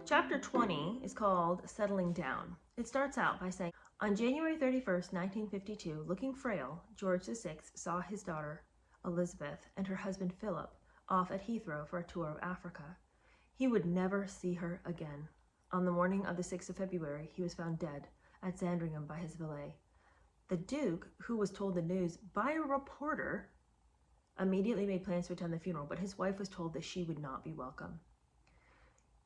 Chapter 20 is called Settling Down. It starts out by saying, on January 31st, 1952, looking frail, George VI saw his daughter, Elizabeth, and her husband, Philip, off at Heathrow for a tour of Africa. He would never see her again. On the morning of the 6th of February, he was found dead at Sandringham by his valet. The Duke, who was told the news by a reporter, immediately made plans to attend the funeral, but his wife was told that she would not be welcome.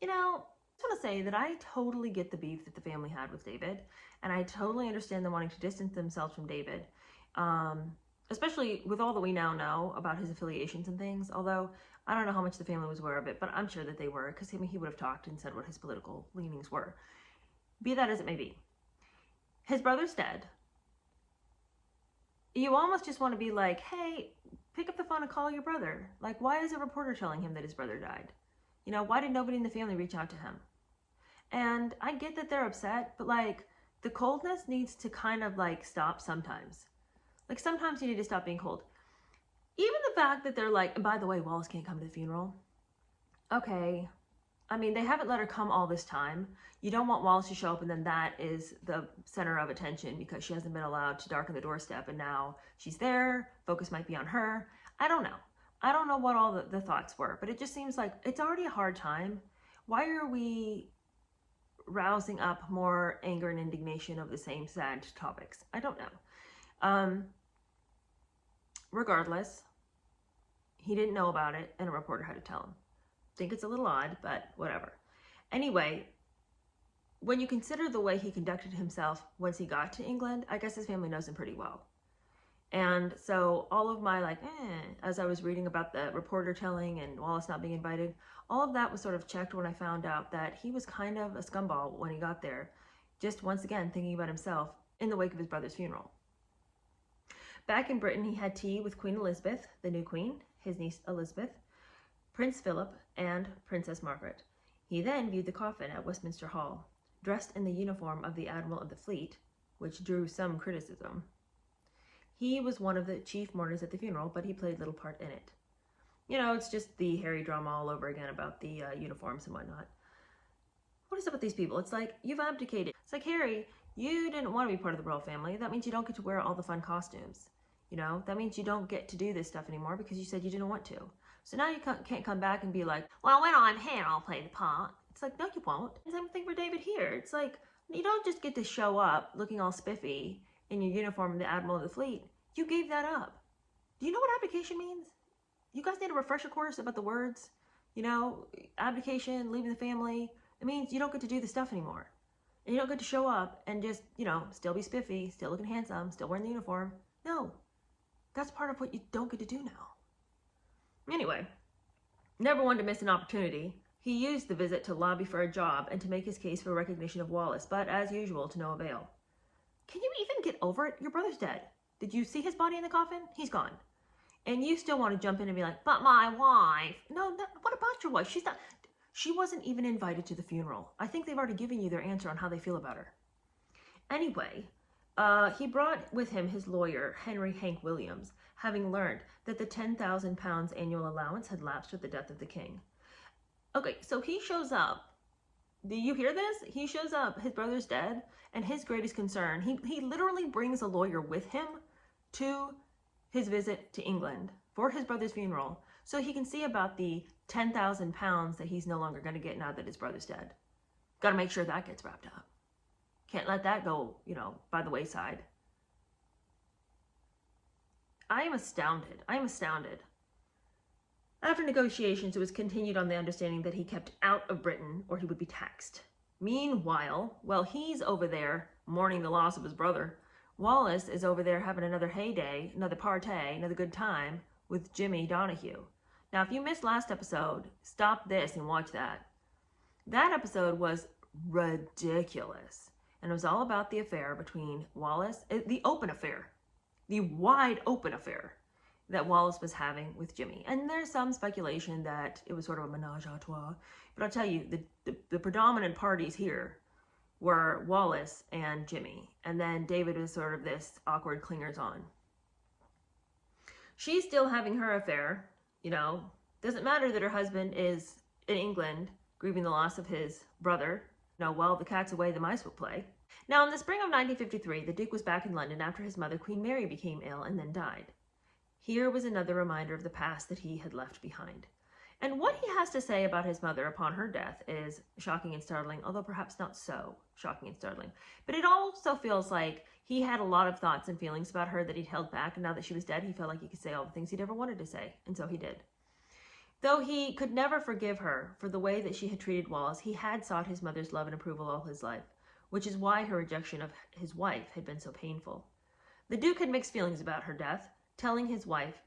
You know, I just want to say that I totally get the beef that the family had with David, and I totally understand them wanting to distance themselves from David, especially with all that we now know about his affiliations and things, although I don't know how much the family was aware of it, but I'm sure that they were, because he would have talked and said what his political leanings were. Be that as it may be. His brother's dead. You almost just want to be like, hey, pick up the phone and call your brother. Like, why is a reporter telling him that his brother died? You know, why did nobody in the family reach out to him? And I get that they're upset, but like, the coldness needs to kind of like stop sometimes. Like, sometimes you need to stop being cold. Even the fact that they're like, and by the way, Wallis can't come to the funeral. Okay. I mean, they haven't let her come all this time. You don't want Wallis to show up and then that is the center of attention because she hasn't been allowed to darken the doorstep and now she's there. Focus might be on her. I don't know. I don't know what all the thoughts were, but it just seems like it's already a hard time. Why are we rousing up more anger and indignation of the same sad topics? I don't know. Regardless, he didn't know about it and a reporter had to tell him. Think it's a little odd, but whatever. Anyway, when you consider the way he conducted himself once he got to England, I guess his family knows him pretty well. And so all of my like, as I was reading about the reporter telling and Wallis not being invited, all of that was sort of checked when I found out that he was kind of a scumball when he got there. Just once again, thinking about himself in the wake of his brother's funeral. Back in Britain, he had tea with Queen Elizabeth, the new queen, his niece Elizabeth, Prince Philip, and Princess Margaret. He then viewed the coffin at Westminster Hall, dressed in the uniform of the Admiral of the Fleet, which drew some criticism. He was one of the chief mourners at the funeral, but he played little part in it. You know, it's just the Harry drama all over again about the uniforms and whatnot. What is up with these people? It's like, you've abdicated. It's like, Harry, you didn't want to be part of the royal family. That means you don't get to wear all the fun costumes. You know, that means you don't get to do this stuff anymore because you said you didn't want to. So now you can't come back and be like, well, when I'm here, I'll play the part. It's like, no, you won't. Same thing for David here. It's like, you don't just get to show up looking all spiffy in your uniform of the Admiral of the Fleet. You gave that up. Do you know what abdication means? You guys need a refresher course about the words. You know, abdication, leaving the family. It means you don't get to do the stuff anymore. And you don't get to show up and just, you know, still be spiffy, still looking handsome, still wearing the uniform. No, that's part of what you don't get to do now. Anyway, never wanted to miss an opportunity. He used the visit to lobby for a job and to make his case for recognition of Wallis, but as usual, to no avail. Can you even get over it? Your brother's dead. Did you see his body in the coffin? He's gone. And you still want to jump in and be like, but my wife. No, what about your wife? She wasn't even invited to the funeral. I think they've already given you their answer on how they feel about her. Anyway, he brought with him his lawyer, Henry Hank Williams, having learned that the £10,000 annual allowance had lapsed with the death of the king. Okay, so he shows up. Do you hear this? He shows up, his brother's dead, and his greatest concern, he literally brings a lawyer with him to his visit to England for his brother's funeral so he can see about the £10,000 that he's no longer going to get now that his brother's dead. Got to make sure that gets wrapped up. Can't let that go, you know, by the wayside. I am astounded. I am astounded. After negotiations, it was continued on the understanding that he kept out of Britain or he would be taxed. Meanwhile, while he's over there mourning the loss of his brother, Wallis is over there having another heyday, another partay, another good time with Jimmy Donahue. Now, if you missed last episode, stop this and watch that. That episode was ridiculous. And it was all about the affair between Wallis, the open affair, the wide open affair that Wallis was having with Jimmy. And there's some speculation that it was sort of a menage a trois. But I'll tell you, the predominant parties here were Wallis and Jimmy. And then David was sort of this awkward clingers on. She's still having her affair, you know. Doesn't matter that her husband is in England grieving the loss of his brother. Well, the cat's away, the mice will play. Now, in the spring of 1953, the Duke was back in London after his mother, Queen Mary, became ill and then died. Here was another reminder of the past that he had left behind. And what he has to say about his mother upon her death is shocking and startling, although perhaps not so shocking and startling. But it also feels like he had a lot of thoughts and feelings about her that he'd held back, and now that she was dead, he felt like he could say all the things he'd ever wanted to say, and so he did. Though he could never forgive her for the way that she had treated Wallis, he had sought his mother's love and approval all his life, which is why her rejection of his wife had been so painful. The Duke had mixed feelings about her death, telling his wife,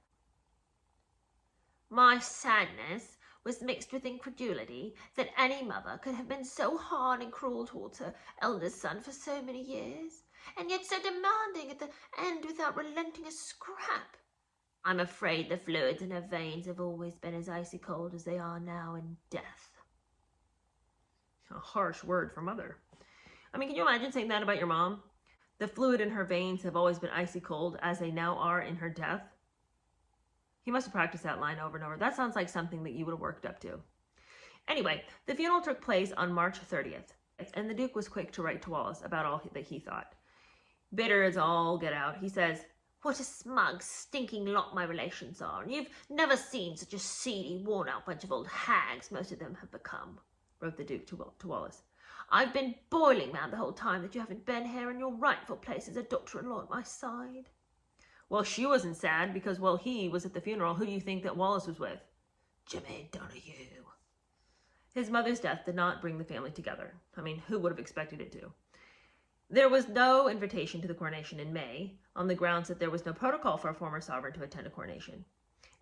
"My sadness was mixed with incredulity that any mother could have been so hard and cruel towards her eldest son for so many years, and yet so demanding at the end without relenting a scrap. I'm afraid the fluids in her veins have always been as icy cold as they are now in death." A harsh word for mother. I mean, can you imagine saying that about your mom? The fluid in her veins have always been icy cold as they now are in her death. He must have practiced that line over and over. That sounds like something that you would have worked up to. Anyway, the funeral took place on March 30th, and the Duke was quick to write to Wallis about all that he thought. Bitter as all get out, he says, "What a smug, stinking lot my relations are, and you've never seen such a seedy, worn-out bunch of old hags most of them have become," wrote the Duke to Wallis. "I've been boiling mad the whole time that you haven't been here in your rightful place as a daughter-in-law at my side." Well, she wasn't sad because, well, he was at the funeral. Who do you think that Wallis was with? Jimmy Donahue. His mother's death did not bring the family together. I mean, who would have expected it to? There was no invitation to the coronation in May, on the grounds that there was no protocol for a former sovereign to attend a coronation.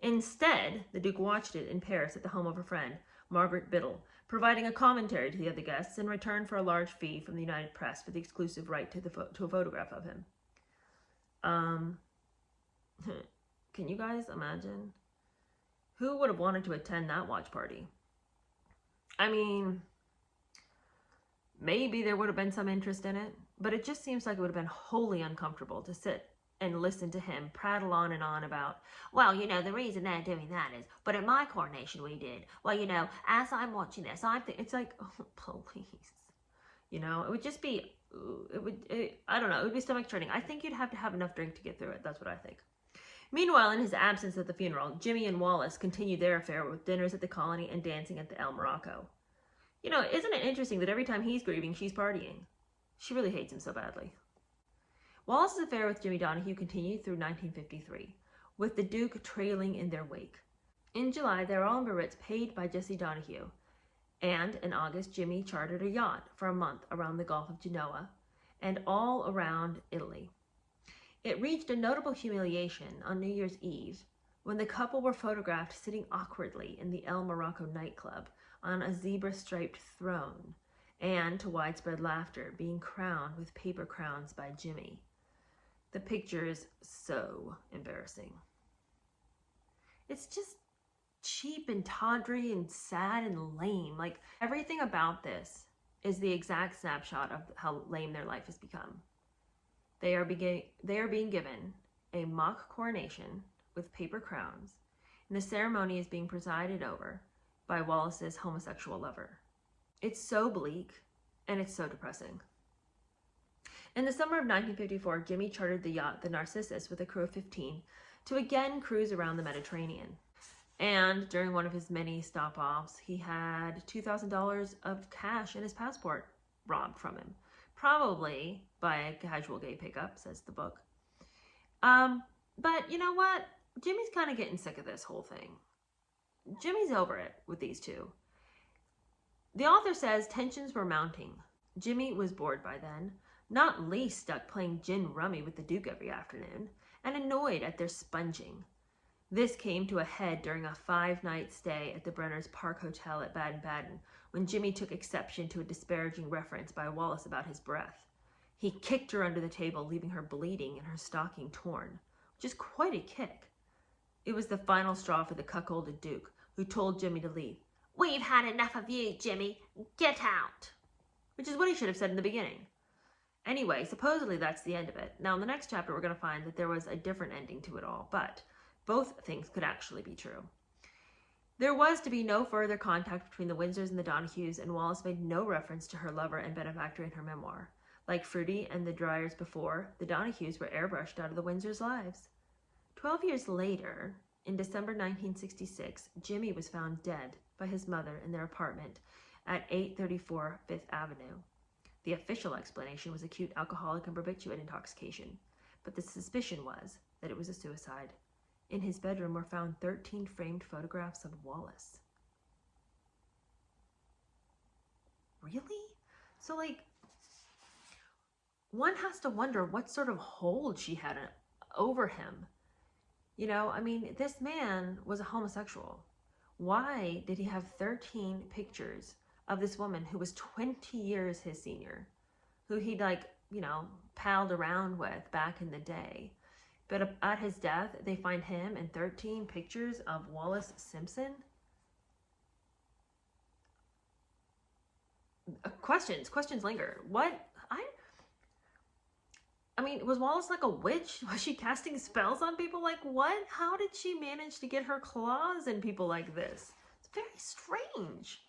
Instead, the Duke watched it in Paris at the home of a friend, Margaret Biddle, providing a commentary to the other guests in return for a large fee from the United Press for the exclusive right to a photograph of him. Can you guys imagine? Who would have wanted to attend that watch party? I mean, maybe there would have been some interest in it, but it just seems like it would have been wholly uncomfortable to sit and listen to him prattle on and on about, well, the reason they're doing that is, but at my coronation we did. Well, as I'm watching this, it's like, oh, please. It would just be, I don't know, it would be stomach churning. I think you'd have to have enough drink to get through it. That's what I think. Meanwhile, in his absence at the funeral, Jimmy and Wallis continued their affair with dinners at the Colony and dancing at the El Morocco. Isn't it interesting that every time he's grieving, she's partying? She really hates him so badly. Wallis's affair with Jimmy Donahue continued through 1953, with the Duke trailing in their wake. In July, they were all in Biarritz, paid by Jesse Donahue, and in August, Jimmy chartered a yacht for a month around the Gulf of Genoa and all around Italy. It reached a notable humiliation on New Year's Eve when the couple were photographed sitting awkwardly in the El Morocco nightclub on a zebra-striped throne, and to widespread laughter, being crowned with paper crowns by Jimmy. The picture is so embarrassing. It's just cheap and tawdry and sad and lame. Like, everything about this is the exact snapshot of how lame their life has become. They are being given a mock coronation with paper crowns, and the ceremony is being presided over by Wallis's homosexual lover. It's so bleak, and it's so depressing. In the summer of 1954, Jimmy chartered the yacht, the Narcissus, with a crew of 15 to again cruise around the Mediterranean. And during one of his many stop-offs, he had $2,000 of cash in his passport robbed from him. Probably by a casual gay pickup, says the book. But you know what? Jimmy's kind of getting sick of this whole thing. Jimmy's over it with these two. The author says tensions were mounting. Jimmy was bored by then, not least stuck playing gin rummy with the Duke every afternoon, and annoyed at their sponging. This came to a head during a 5-night stay at the Brenner's Park Hotel at Baden-Baden, when Jimmy took exception to a disparaging reference by Wallis about his breath. He kicked her under the table, leaving her bleeding and her stocking torn, which is quite a kick. It was the final straw for the cuckolded Duke, who told Jimmy to leave. "We've had enough of you, Jimmy. Get out." Which is what he should have said in the beginning. Anyway, supposedly that's the end of it. Now, in the next chapter, we're going to find that there was a different ending to it all, but both things could actually be true. There was to be no further contact between the Windsors and the Donahues, and Wallis made no reference to her lover and benefactor in her memoir. Like Fruity and the Dryers before, the Donahues were airbrushed out of the Windsors' lives. 12 years later, in December 1966, Jimmy was found dead by his mother in their apartment at 834 Fifth Avenue. The official explanation was acute alcoholic and barbiturate intoxication, but the suspicion was that it was a suicide. In his bedroom were found 13 framed photographs of Wallis. Really? So, like, one has to wonder what sort of hold she had over him. You know, I mean, this man was a homosexual. Why did he have 13 pictures of this woman who was 20 years his senior, who he'd, like, you know, palled around with back in the day? But at his death, they find him and 13 pictures of Wallis Simpson. Questions linger. What? I mean, was Wallis like a witch? Was she casting spells on people? Like, what? How did she manage to get her claws in people like this? It's very strange.